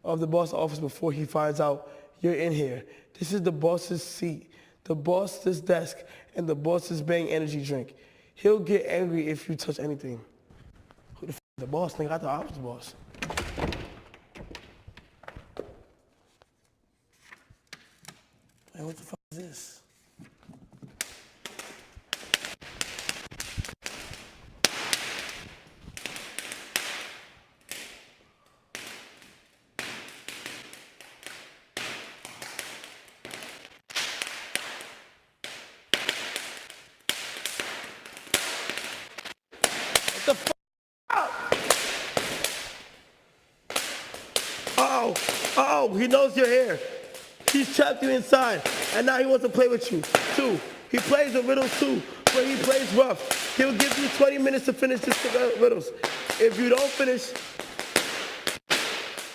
of the boss office before he finds out you're in here. This is the boss's seat, the boss's desk, and the boss's Bang energy drink. He'll get angry if you touch anything. Who the f is the boss? Nigga, I thought I was the boss. Man, what the fuck is this? What the fuck? Uh-oh, he knows you're here. He's trapped you inside, and now he wants to play with you, too. He plays a riddle, too, where he plays rough. He'll give you 20 minutes to finish this riddles. If you don't finish,